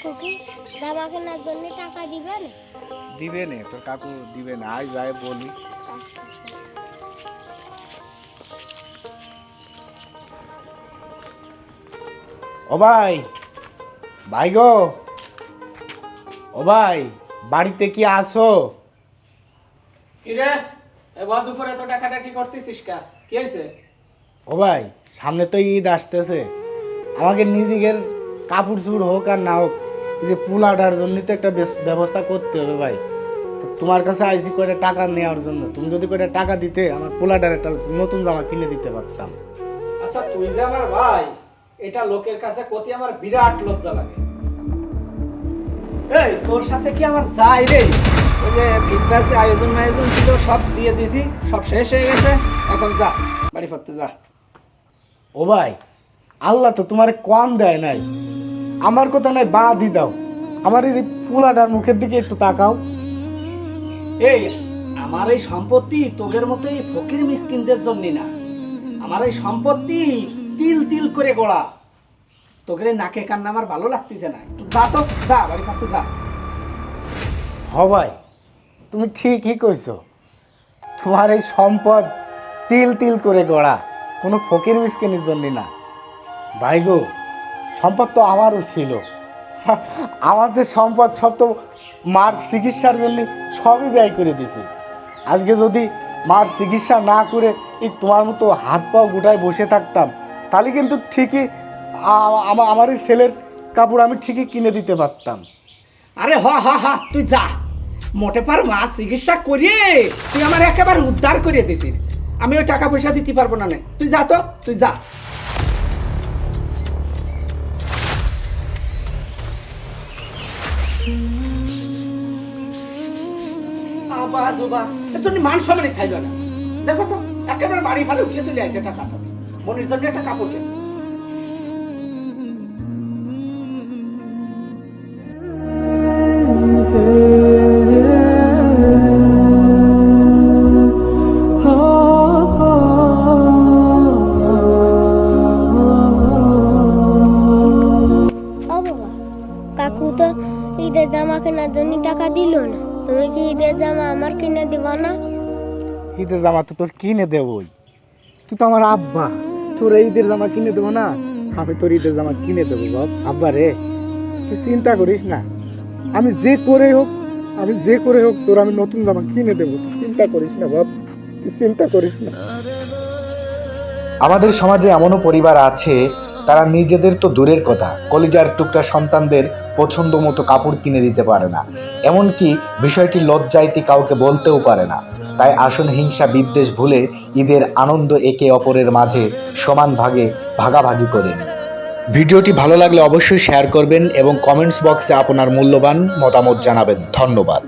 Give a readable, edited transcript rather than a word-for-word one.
কাকু কি জামা কেনার জন্য টাকা দিবে না? দিবে না, তোর কাকু দিবে না। আজ যাই বলি। ও ভাই, ভাই গো, ও ভাই, বাড়িতে কি আসো? কি রে, এবার দুপুরে এত টাকাটাকি করতেছিস কা? কি হয়েছে? ও ভাই, সামনে তো ঈদ আসতেছে, আমাকে নিজের কাপড় চোপড় হোক আর না হোক, এই যে পোলাটার জন্য তো একটা ব্যবস্থা করতে হবে ভাই। তো তোমার কাছে আইসি করে টাকা নেওয়ার জন্য, তুমি যদি করে টাকা দিতে আমার পোলাটার একটা নতুন জামা কিনে দিতে পারতাম। আচ্ছা তুই যে আমার ভাই, এটা লোকের কাছে কতি আমার বিরাট লজ্জা লাগে। এই তোর সাথে কি আমার যাই রে? ওই যে ভিতরা যে আয়োজন ছিল সব দিয়ে দিছি, সব শেষ হয়ে গেছে, এখন যা বাড়ি ফিরতে যা। ও ভাই, আল্লাহ তো তোমার কম দেয় নাই, আমার কথা নাই বাদই দাও, আমার এই পোলাটার মুখের দিকে একটু তাকাও। এই আমার এই সম্পত্তি তোদের মতো এই ফকির মিসকিনদের জন্য না, আমার এই সম্পত্তি তিল তিল করে গোড়া। তোদের নাকে কান্না আমার ভালো লাগতেছে না, একটু যা তো, যা বাড়ি ফিরতে যা। হ ভাই, তুমি ঠিকই কইছো, তোমার এই সম্পদ তিল তিল করে গড়া, কোনো ফকির মিসকিনের জন্য না। ভাই গো, সম্পদ তো আমারও ছিল, আমার যে সম্পদ সব তো মার চিকিৎসার জন্য সবই ব্যয় করে দিছি। আজকে যদি মার চিকিৎসা না করে এই তোমার মতো হাত পাও গোটায় বসে থাকতাম, তাহলে কিন্তু ঠিকই আমার এই ছেলের কাপড় আমি ঠিকই কিনে দিতে পারতাম। আরে হ হ হ, তুই যা, মোটে পার মা চিকিৎসা করিয়ে তুই আমার একেবারে উদ্ধার করিয়ে দিছিস। আমি ওই টাকা পয়সা দিতে পারবো না, তুই যা তো, তুই যা। আবাজোবা এর জন্য মান সম্মানে খাইল না। দেখো তো একেবারে বাড়ি ভালো উঠে চলে আসে টাকা সাথে, মনের জন্য একটা কাপড় কেন। কাকু তো ঈদের জামা কেনার জন্য টাকা দিল না, তুমি কি ঈদের জামা আমার কিনে দিবা না? ঈদের জামা তো তোর কিনে দেবই, তুই তো আমার আব্বা, তোর ঈদের জামা কিনে দেবো না? আমি তোর ঈদের জামা কিনে দেবো বাপ। আব্বা রে, তুই চিন্তা করিস না, আমি যে করে হোক তোর আমি নতুন জামা কিনে দেবো, তুই চিন্তা করিস না বাপ, তুই চিন্তা করিস না। আমাদের সমাজে এমনও পরিবার আছে, তারা নিজেদের তো দূরের কথা, কলিজার টুকরা সন্তানদের পছন্দ মতো কাপড় কিনে দিতে পারে না, এমনকি বিষয়টি লজ্জাইতে কাউকে বলতেও পারে না। তাই আসুন হিংসা বিদ্বেষ ভুলে ঈদের আনন্দ একে অপরের মাঝে সমান ভাগে ভাগাভাগি করে নিই। ভিডিওটি ভালো লাগলে অবশ্যই শেয়ার করবেন এবং কমেন্টস বক্সে আপনার মূল্যবান মতামত জানাবেন। ধন্যবাদ।